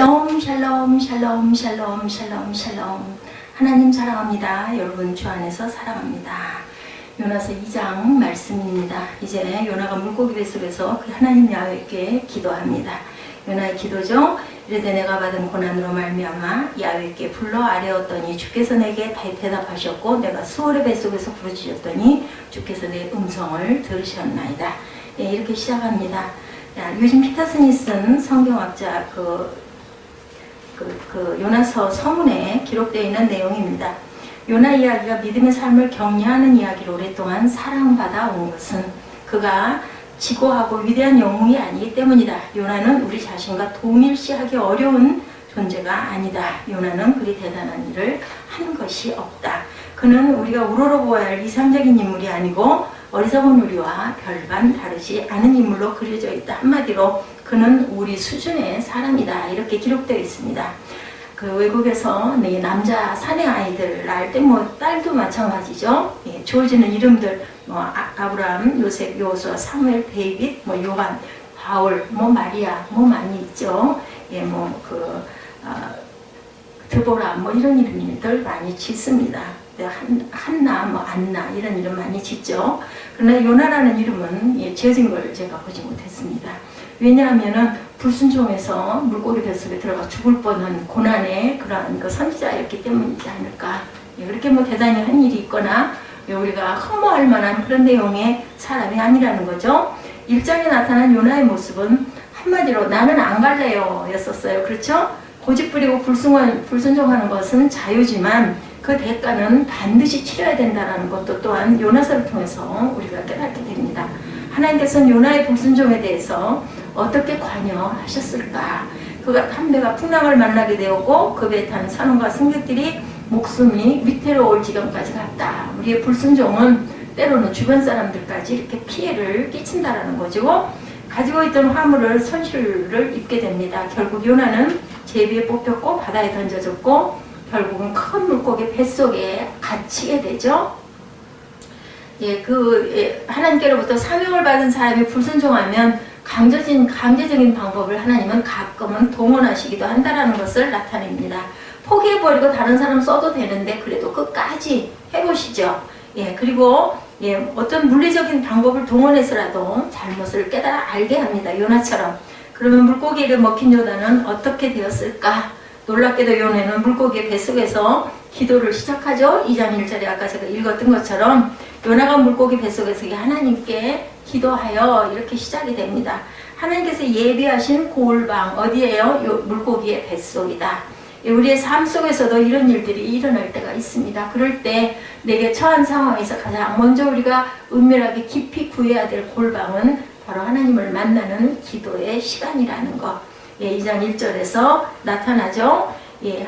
샬롬 샬롬 샬롬 샬롬 샬롬. 하나님 사랑합니다. 여러분 주 안에서 사랑합니다. 요나서 2장 말씀입니다. 이제 요나가 물고기 뱃속에서 그 하나님 야훼께 기도합니다. 요나의 기도죠. 이르되 내가 받은 고난으로 말미암아 야훼께 불러 아뢰었더니 주께서 내게 대답하셨고 내가 수월의 뱃속에서 부르짖었더니 주께서 내 음성을 들으셨나이다. 예, 이렇게 시작합니다. 요즘 피터슨이 쓴 성경학자 요나서 서문에 기록되어 있는 내용입니다. 요나 이야기가 믿음의 삶을 격려하는 이야기로 오랫동안 사랑받아 온 것은 그가 지고하고 위대한 영웅이 아니기 때문이다. 요나는 우리 자신과 동일시하기 어려운 존재가 아니다. 요나는 그리 대단한 일을 한 것이 없다. 그는 우리가 우러러보아야 할 이상적인 인물이 아니고 어리석은 우리와 별반 다르지 않은 인물로 그려져 있다. 한마디로 그는 우리 수준의 사람이다. 이렇게 기록되어 있습니다. 그 외국에서 남자 사내 아이들 낳을 때 딸도 마찬가지죠. 예, 주어지는 이름들 아브라함, 요셉, 요수아, 사무엘, 데이빗, 요한, 바울, 마리아 많이 있죠. 예, 드보라 이런 이름들 많이 짓습니다. 한나, 안나 이런 이름 많이 짓죠. 그러나 요나라는 이름은 지어진 걸 제가 보지 못했습니다. 왜냐하면은 불순종해서 물고기 뱃속에 들어가 죽을 뻔한 고난의 그러한 선지자였기 때문이지 않을까. 그렇게 대단히 한 일이 있거나 우리가 흠모할 만한 그런 내용의 사람이 아니라는 거죠. 1장에 나타난 요나의 모습은 한마디로 나는 안 갈래요 였었어요. 그렇죠? 고집부리고 불순종하는 것은 자유지만 그 대가는 반드시 치러야 된다는 것도 또한 요나서를 통해서 우리가 깨닫게 됩니다. 하나님께서는 요나의 불순종에 대해서 어떻게 관여하셨을까? 그가 한 배가 풍랑을 만나게 되었고 그 배에 탄 선원과 승객들이 목숨이 위태로울 지경까지 갔다. 우리의 불순종은 때로는 주변 사람들까지 이렇게 피해를 끼친다라는 거죠. 가지고 있던 화물을 손실을 입게 됩니다. 결국 요나는 제비에 뽑혔고 바다에 던져졌고 결국은 큰 물고기 뱃속에 갇히게 되죠. 하나님께로부터 사명을 받은 사람이 불순종하면 강제적인 방법을 하나님은 가끔은 동원하시기도 한다는 것을 나타냅니다. 포기해버리고 다른 사람 써도 되는데 그래도 끝까지 해보시죠. 그리고 어떤 물리적인 방법을 동원해서라도 잘못을 알게 합니다. 요나처럼. 그러면 물고기를 먹힌 요나는 어떻게 되었을까? 놀랍게도 요나는 물고기의 뱃속에서 기도를 시작하죠. 2장 1절에 아까 제가 읽었던 것처럼 요나가 물고기 뱃속에서 하나님께 기도하여 이렇게 시작이 됩니다. 하나님께서 예비하신 골방 어디예요? 물고기의 뱃속이다. 우리의 삶 속에서도 이런 일들이 일어날 때가 있습니다. 그럴 때 내게 처한 상황에서 가장 먼저 우리가 은밀하게 깊이 구해야 될 골방은 바로 하나님을 만나는 기도의 시간이라는 것. 2장 1절에서 나타나죠.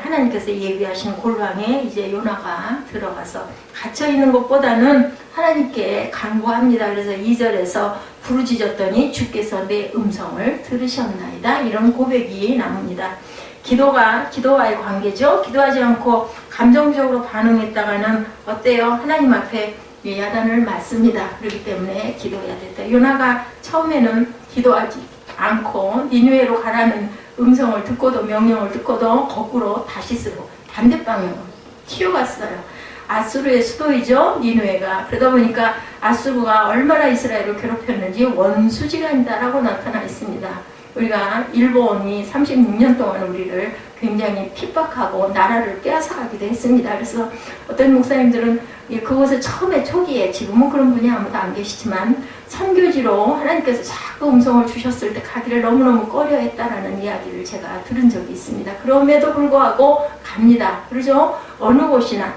하나님께서 예비하신 골방에 이제 요나가 들어가서 갇혀있는 것보다는 하나님께 간구합니다. 그래서 2절에서 부르짖었더니 주께서 내 음성을 들으셨나이다. 이런 고백이 나옵니다. 기도와의 관계죠. 기도하지 않고 감정적으로 반응했다가는 어때요? 하나님 앞에 야단을 맞습니다. 그렇기 때문에 기도해야 됐다. 요나가 처음에는 기도하지 않고 니느웨로 가라는 음성을 듣고도 명령을 듣고도 거꾸로 다시스로 반대방향으로 튀어갔어요. 아수르의 수도이죠. 니느웨가. 그러다 보니까 아수르가 얼마나 이스라엘을 괴롭혔는지 원수지간이다라고 나타나 있습니다. 우리가 일본이 36년 동안 우리를 굉장히 핍박하고 나라를 빼앗아가기도 했습니다. 그래서 어떤 목사님들은 그곳에 처음에 초기에 지금은 그런 분이 아무도 안 계시지만 선교지로 하나님께서 자꾸 음성을 주셨을 때 가기를 너무너무 꺼려했다라는 이야기를 제가 들은 적이 있습니다. 그럼에도 불구하고 갑니다. 그러죠? 어느 곳이나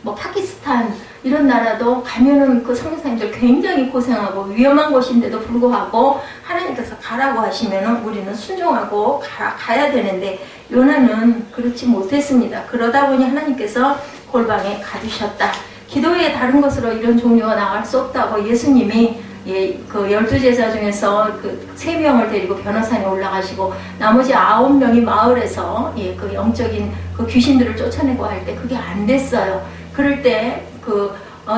파키스탄 이런 나라도 가면은 그 선교사님들 굉장히 고생하고 위험한 곳인데도 불구하고 하나님께서 가라고 하시면은 우리는 순종하고 가야 되는데 요나는 그렇지 못했습니다. 그러다 보니 하나님께서 골방에 가두셨다. 기도의 다른 것으로 이런 종류가 나갈 수 없다고 예수님이 그 12제자 중에서 그 3명을 데리고 변호사에 올라가시고 나머지 9명이 마을에서 그 영적인 그 귀신들을 쫓아내고 할 때 그게 안 됐어요. 그럴 때 그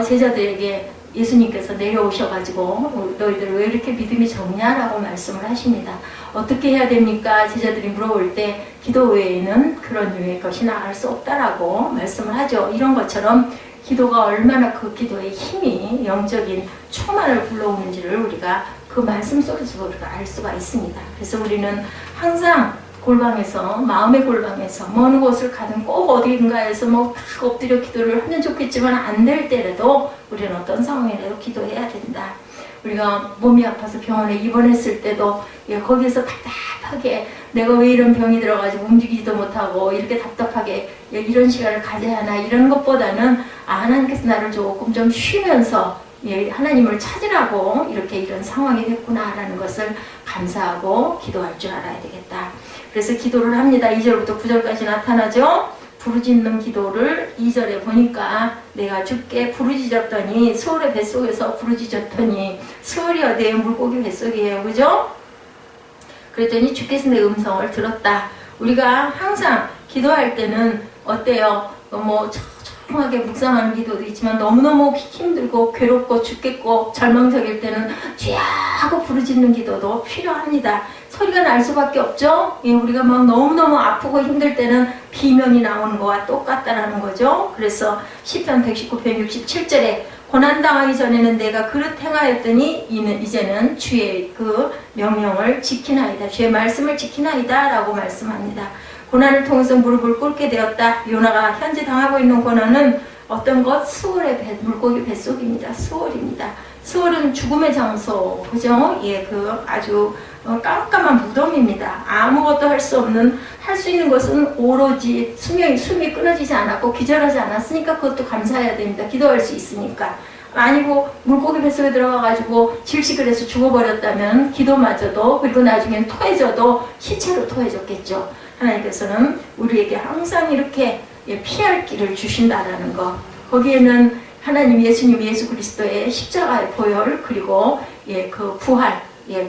제자들에게 예수님께서 내려오셔가지고 너희들 왜 이렇게 믿음이 적냐라고 말씀을 하십니다. 어떻게 해야 됩니까? 제자들이 물어볼 때 기도 외에는 그런 유의 것이 나을 수 없다라고 말씀을 하죠. 이런 것처럼 기도가 얼마나 그 기도의 힘이 영적인 충만을 불러오는지를 우리가 그 말씀 속에서 우리가 알 수가 있습니다. 그래서 우리는 항상 골방에서, 마음의 골방에서 먼 곳을 가든 꼭 어딘가에서 뭐 딱 엎드려 기도를 하면 좋겠지만 안 될 때라도 우리는 어떤 상황이라도 기도해야 된다. 우리가 몸이 아파서 병원에 입원했을 때도 거기에서 답답하게 내가 왜 이런 병이 들어가지고 움직이지도 못하고 이렇게 답답하게 이런 시간을 가져야 하나 이런 것보다는 하나님께서 나를 조금 좀 쉬면서 하나님을 찾으라고 이렇게 이런 상황이 됐구나라는 것을 감사하고 기도할 줄 알아야 되겠다. 그래서 기도를 합니다. 2절부터 9절까지 나타나죠. 부르짖는 기도를 2절에 보니까 내가 주께 부르짖었더니 수월의 뱃속에서 부르짖었더니 수월이 어디에 물고기 뱃속이에요. 그죠? 그랬더니 주께서 내 음성을 들었다. 우리가 항상 기도할 때는 어때요? 뭐 조용하게 묵상하는 기도도 있지만 너무너무 힘들고 괴롭고 죽겠고 절망적일 때는 주야 하고 부르짖는 기도도 필요합니다. 소리가 날 수밖에 없죠. 우리가 막 너무너무 아프고 힘들 때는 비명이 나오는 거와 똑같다라는 거죠. 그래서 시편 119편 67절에 고난당하기 전에는 내가 그릇 행하였더니 이제는 주의 그 명령을 지키나이다. 주의 말씀을 지키나이다 라고 말씀합니다. 고난을 통해서 무릎을 꿇게 되었다. 요나가 현재 당하고 있는 고난은 어떤 것? 수월의 물고기 뱃속입니다. 수월입니다. 수월은 죽음의 장소, 그죠? 그 아주 깜깜한 무덤입니다. 아무것도 할 수 없는, 할 수 있는 것은 오로지 숨이 끊어지지 않았고 기절하지 않았으니까 그것도 감사해야 됩니다. 기도할 수 있으니까. 아니고 물고기 뱃속에 들어가가지고 질식을 해서 죽어버렸다면 기도마저도, 그리고 나중엔 토해져도 시체로 토해졌겠죠. 하나님께서는 우리에게 항상 이렇게 피할 길을 주신다라는 것. 거기에는 하나님 예수 그리스도의 십자가의 보혈, 그리고 그 부활,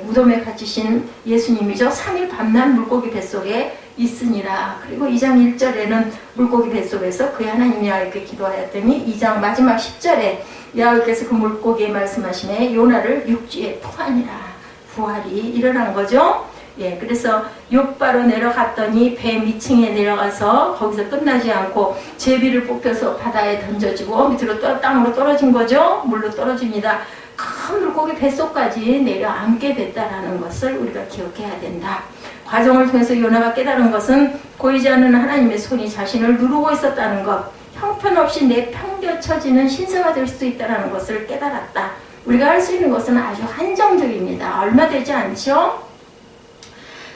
무덤에 갇히신 예수님이죠. 3일 밤낮 물고기 뱃속에 있으니라. 그리고 2장 1절에는 물고기 뱃속에서 그의 하나님 야훼께 기도하였더니 2장 마지막 10절에 야훼께서 그 물고기에 말씀하시네 요나를 육지에 토하니라. 부활이 일어난 거죠. 그래서 욥바로 내려갔더니 배 밑층에 내려가서 거기서 끝나지 않고 제비를 뽑혀서 바다에 던져지고 밑으로 땅으로 떨어진 거죠. 물로 떨어집니다. 큰 물고기 뱃속까지 내려앉게 됐다라는 것을 우리가 기억해야 된다. 과정을 통해서 요나가 깨달은 것은 보이지 않는 하나님의 손이 자신을 누르고 있었다는 것, 형편없이 내팽겨쳐지는 신세가 될 수도 있다는 것을 깨달았다. 우리가 할 수 있는 것은 아주 한정적입니다. 얼마 되지 않죠?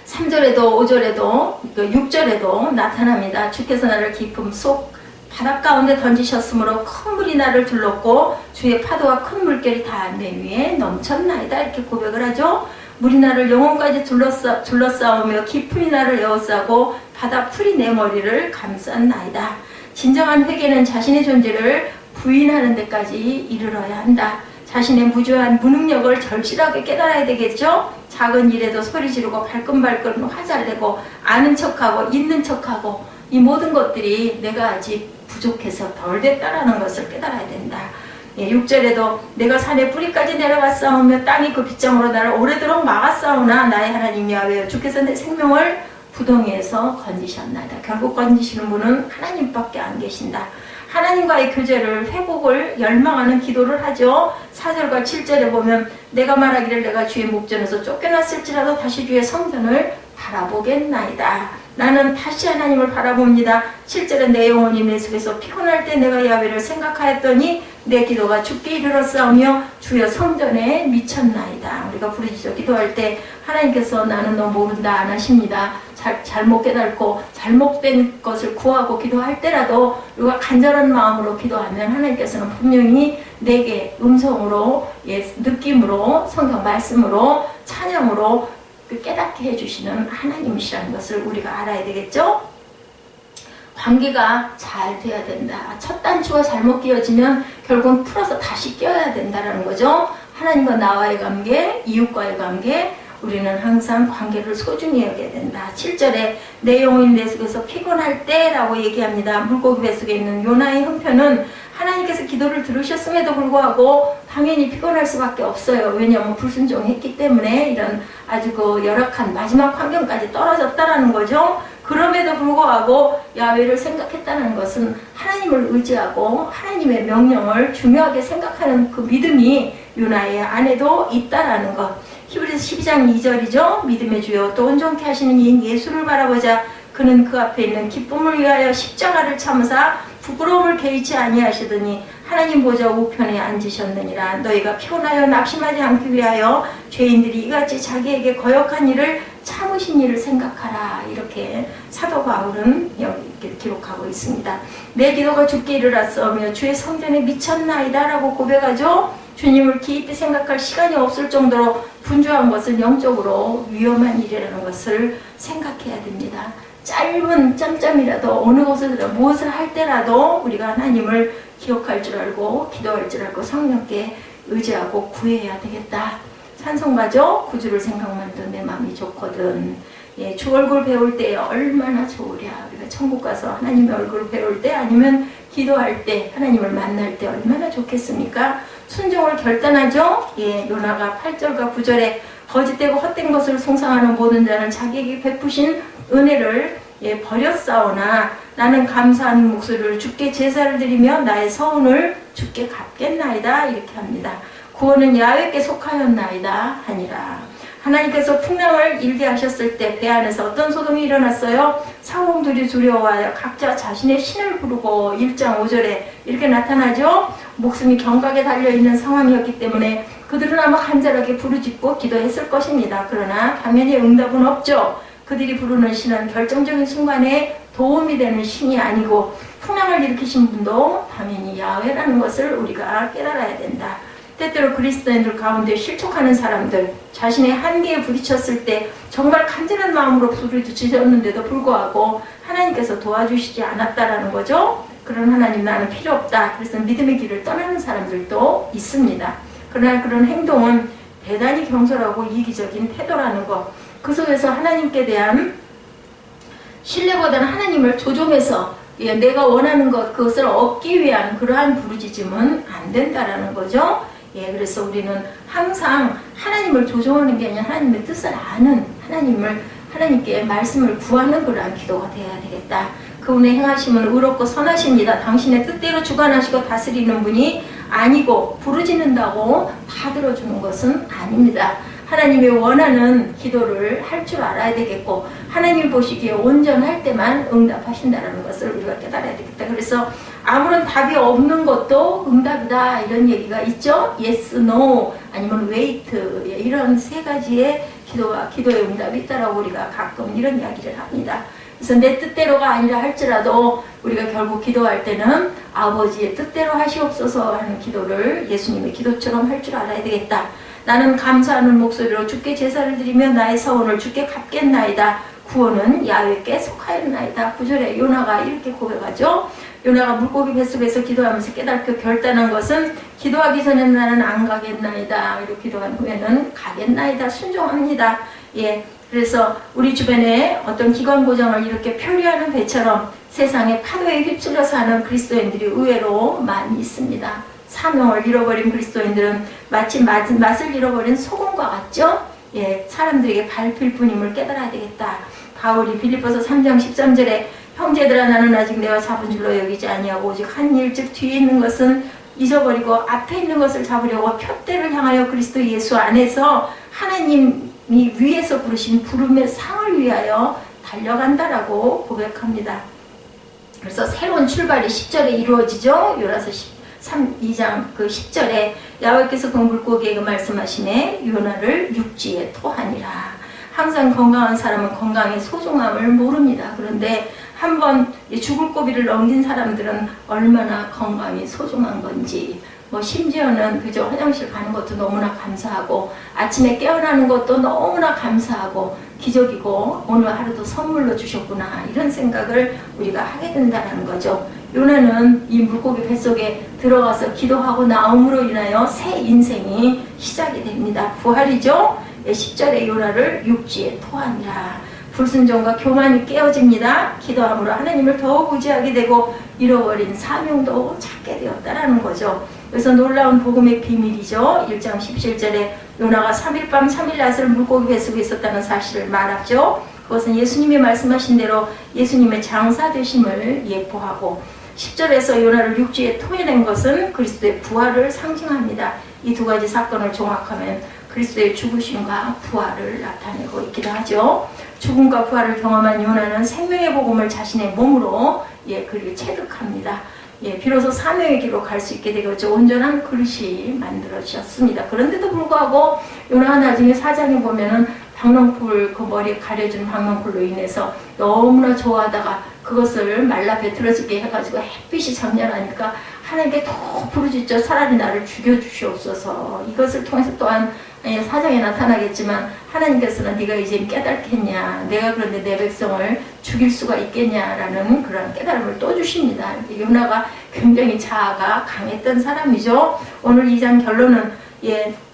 3절에도 5절에도 6절에도 나타납니다. 주께서 나를 깊음 속 바닷 가운데 던지셨으므로 큰 물이 나를 둘렀고 주의 파도와 큰 물결이 다 내 위에 넘쳤나이다. 이렇게 고백을 하죠. 물이 나를 영혼까지 둘러싸우며 깊음이 나를 에워싸고 바다 풀이 내 머리를 감쌌나이다. 진정한 회개는 자신의 존재를 부인하는 데까지 이르러야 한다. 자신의 무죄한 무능력을 절실하게 깨달아야 되겠죠. 작은 일에도 소리 지르고 발끈발끈 화잘내고 아는 척하고 있는 척하고 이 모든 것들이 내가 아직 부족해서 덜 됐다라는 것을 깨달아야 된다. 6절에도 내가 산의 뿌리까지 내려갔사오며 땅이 그 빗장으로 나를 오래도록 막았사오나 나의 하나님 야훼여 주께서 내 생명을 부동에서 건지셨나이다. 결국 건지시는 분은 하나님밖에 안 계신다. 하나님과의 교제를, 회복을 열망하는 기도를 하죠. 4절과 7절에 보면 내가 말하기를 내가 주의 목전에서 쫓겨났을지라도 다시 주의 성전을 바라보겠나이다. 나는 다시 하나님을 바라봅니다. 7절에 내 영혼이 내 속에서 피곤할 때 내가 야훼를 생각하였더니 내 기도가 주께 이르렀사오며 주여 성전에 미쳤나이다. 우리가 부르짖어 기도할 때 하나님께서 나는 너 모른다 안 하십니다. 잘못 깨닫고 잘못된 것을 구하고 기도할 때라도 우리가 간절한 마음으로 기도하면 하나님께서는 분명히 내게 음성으로, 느낌으로, 성경 말씀으로, 찬양으로 깨닫게 해주시는 하나님이시라는 것을 우리가 알아야 되겠죠? 관계가 잘 돼야 된다. 첫 단추가 잘못 끼어지면 결국은 풀어서 다시 끼워야 된다는 거죠. 하나님과 나와의 관계, 이웃과의 관계, 우리는 항상 관계를 소중히 여겨야 된다. 7절에 내 영혼이 내 속에서 피곤할 때라고 얘기합니다. 물고기 뱃속에 있는 요나의 형편은 하나님께서 기도를 들으셨음에도 불구하고 당연히 피곤할 수밖에 없어요. 왜냐하면 불순종했기 때문에 이런 아주 그 열악한 마지막 환경까지 떨어졌다라는 거죠. 그럼에도 불구하고 야훼를 생각했다는 것은 하나님을 의지하고 하나님의 명령을 중요하게 생각하는 그 믿음이 요나의 안에도 있다라는 것. 히브리서 12장 2절이죠. 믿음의 주여 또 온전케 하시는 이인 예수를 바라보자. 그는 그 앞에 있는 기쁨을 위하여 십자가를 참으사 부끄러움을 개의치 아니하시더니 하나님 보좌 우편에 앉으셨느니라. 너희가 피곤하여 낙심하지 않기 위하여 죄인들이 이같이 자기에게 거역한 일을 참으신 일을 생각하라. 이렇게 사도 바울은 여기 기록하고 있습니다. 내 기도가 주께 이르렀으며 주의 성전에 미쳤나이다 라고 고백하죠. 주님을 깊이 생각할 시간이 없을 정도로 분주한 것은 영적으로 위험한 일이라는 것을 생각해야 됩니다. 짧은 짬짬이라도 어느 곳에서 무엇을 할 때라도 우리가 하나님을 기억할 줄 알고 기도할 줄 알고 성령께 의지하고 구해야 되겠다. 찬송가죠. 구주를 생각만 해도 내 마음이 좋거든. 예, 주 얼굴 배울 때 얼마나 좋으랴. 우리가 천국 가서 하나님의 얼굴 배울 때 아니면 기도할 때 하나님을 만날 때 얼마나 좋겠습니까? 순종을 결단하죠. 예, 요나가 8절과 9절에 거짓되고 헛된 것을 송상하는 모든 자는 자기에게 베푸신 은혜를 버렸사오나 나는 감사하는 목소리를 주께 제사를 드리며 나의 서운을 주께 갚겠나이다. 이렇게 합니다. 구원은 야훼께 속하였나이다 하니라. 하나님께서 풍랑을 일게 하셨을 때 배 안에서 어떤 소동이 일어났어요? 상공들이 두려워하여 각자 자신의 신을 부르고 1장 5절에 이렇게 나타나죠. 목숨이 경각에 달려있는 상황이었기 때문에 그들은 아마 간절하게 부르짖고 기도했을 것입니다. 그러나 당연히 응답은 없죠. 그들이 부르는 신은 결정적인 순간에 도움이 되는 신이 아니고 풍랑을 일으키신 분도 당연히 야훼라는 것을 우리가 깨달아야 된다. 때때로 그리스도인들 가운데 실족하는 사람들, 자신의 한계에 부딪혔을 때 정말 간절한 마음으로 부르짖었는데도 불구하고 하나님께서 도와주시지 않았다라는 거죠. 그런 하나님 나는 필요 없다. 그래서 믿음의 길을 떠나는 사람들도 있습니다. 그러나 그런 행동은 대단히 경솔하고 이기적인 태도라는 것. 그 속에서 하나님께 대한 신뢰보다는 하나님을 조종해서 내가 원하는 것, 그것을 얻기 위한 그러한 부르짖음은 안 된다라는 거죠. 예, 그래서 우리는 항상 하나님을 조종하는 게 아니라 하나님의 뜻을 아는 하나님께 말씀을 구하는 그러한 기도가 되어야 되겠다. 그분의 행하심은 의롭고 선하십니다. 당신의 뜻대로 주관하시고 다스리는 분이 아니고 부르짖는다고 다 들어주는 것은 아닙니다. 하나님이 원하는 기도를 할 줄 알아야 되겠고 하나님이 보시기에 온전할 때만 응답하신다는 것을 우리가 깨달아야 되겠다. 그래서 아무런 답이 없는 것도 응답이다 이런 얘기가 있죠. Yes, No 아니면 Wait 이런 세 가지의 기도의 응답이 있다라고 우리가 가끔 이런 이야기를 합니다. 그래서 내 뜻대로가 아니라 할지라도 우리가 결국 기도할 때는 아버지의 뜻대로 하시옵소서 하는 기도를 예수님의 기도처럼 할 줄 알아야 되겠다. 나는 감사하는 목소리로 주께 제사를 드리며 나의 서원을 주께 갚겠나이다. 구원은 야훼께 속하였나이다. 9절에 요나가 이렇게 고백하죠. 요나가 물고기 뱃속에서 기도하면서 깨닫고 결단한 것은 기도하기 전에는 나는 안 가겠나이다. 이렇게 기도한 후에는 가겠나이다. 순종합니다. 예, 그래서 우리 주변에 어떤 기관 고정을 이렇게 표류하는 배처럼 세상의 파도에 휩쓸려 사는 그리스도인들이 의외로 많이 있습니다. 사명을 잃어버린 그리스도인들은 마치 맛을 잃어버린 소금과 같죠? 예, 사람들에게 밟힐 뿐임을 깨달아야 되겠다. 바울이 빌립보서 3장 13절에 형제들아 나는 아직 내가 잡은 줄로 여기지 아니하고 오직 한 일 즉 뒤에 있는 것은 잊어버리고 앞에 있는 것을 잡으려고 표대를 향하여 그리스도 예수 안에서 하나님이 위에서 부르신 부름의 상을 위하여 달려간다라고 고백합니다. 그래서 새로운 출발이 10절에 이루어지죠. 요나서 2장 그 10절에 야훼께서 그 물고기에게 말씀하시네 요나를 육지에 토하니라. 항상 건강한 사람은 건강의 소중함을 모릅니다. 그런데 한번 죽을 고비를 넘긴 사람들은 얼마나 건강이 소중한 건지 심지어는 그저 화장실 가는 것도 너무나 감사하고 아침에 깨어나는 것도 너무나 감사하고 기적이고 오늘 하루도 선물로 주셨구나 이런 생각을 우리가 하게 된다는 거죠. 요나는 이 물고기 뱃속에 들어가서 기도하고 나옴으로 인하여 새 인생이 시작이 됩니다. 부활이죠. 10절에 요나를 육지에 토하니라. 불순종과 교만이 깨어집니다. 기도함으로 하나님을 더욱 의지하게 되고 잃어버린 사명도 찾게 되었다라는 거죠. 그래서 놀라운 복음의 비밀이죠. 1장 17절에 요나가 3일 밤 3일 낮을 물고기 뱃속에 있었다는 사실을 말하죠. 그것은 예수님이 말씀하신 대로 예수님의 장사되심을 예포하고 10절에서 요나를 육지에 토해낸 것은 그리스도의 부활을 상징합니다. 이 두 가지 사건을 종합하면 그리스도의 죽으심과 부활을 나타내고 있기도 하죠. 죽음과 부활을 경험한 요나는 생명의 복음을 자신의 몸으로 그리고 체득합니다. 비로소 사명의 길로 갈 수 있게 되겠죠. 온전한 그릇이 만들어졌습니다. 그런데도 불구하고 요나가 나중에 4장에 보면은 박넝쿨, 그 머리에 가려진 박넝쿨로 인해서 너무나 좋아하다가 그것을 말라 배틀어지게 해가지고 햇빛이 장렬하니까 하나님께 더 부르짖죠. 차라리 나를 죽여주시옵소서. 이것을 통해서 또한 사장에 나타나겠지만 하나님께서는 네가 이제 깨닫겠냐, 내가 그런데 내 백성을 죽일 수가 있겠냐라는 그런 깨달음을 또 주십니다. 요나가 굉장히 자아가 강했던 사람이죠. 오늘 2장 결론은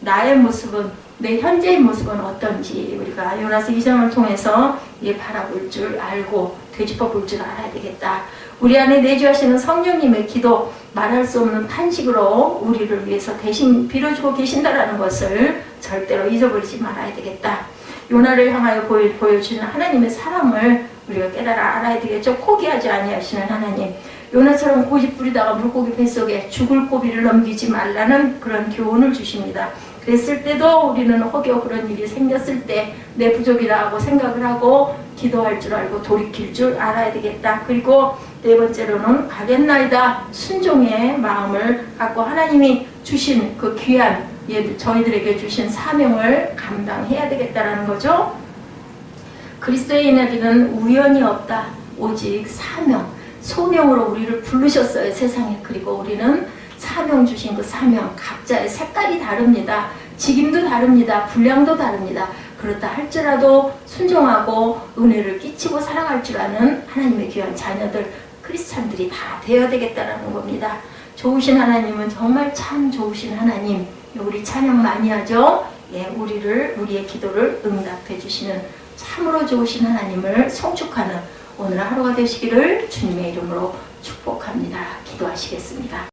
나의 모습은, 내 현재의 모습은 어떤지 우리가 요나서 2장을 통해서 바라볼 줄 알고 되짚어 볼 줄 알아야 되겠다. 우리 안에 내주하시는 성령님의 기도, 말할 수 없는 탄식으로 우리를 위해서 대신 빌어주고 계신다라는 것을 절대로 잊어버리지 말아야 되겠다. 요나를 향하여 보여주는 하나님의 사랑을 우리가 깨달아 알아야 되겠죠. 포기하지 아니하시는 하나님, 요나처럼 고집 부리다가 물고기 뱃속에 죽을 고비를 넘기지 말라는 그런 교훈을 주십니다. 그랬을 때도 우리는 혹여 그런 일이 생겼을 때 내 부족이라고 생각을 하고 기도할 줄 알고 돌이킬 줄 알아야 되겠다. 그리고 네 번째로는 가겠나이다, 순종의 마음을 갖고 하나님이 주신 그 귀한 저희들에게 주신 사명을 감당해야 되겠다라는 거죠. 그리스도의 인하기는 우연이 없다. 오직 사명, 소명으로 우리를 부르셨어요, 세상에. 그리고 우리는 사명 주신 그 사명, 각자의 색깔이 다릅니다. 직임도 다릅니다. 분량도 다릅니다. 그렇다 할지라도 순종하고 은혜를 끼치고 살아갈 줄 아는 하나님의 귀한 자녀들, 크리스찬들이 다 되어야 되겠다는 겁니다. 좋으신 하나님은 정말 참 좋으신 하나님. 우리 찬양 많이 하죠. 우리의 기도를 응답해 주시는 참으로 좋으신 하나님을 송축하는 오늘 하루가 되시기를 주님의 이름으로 축복합니다. 기도하시겠습니다.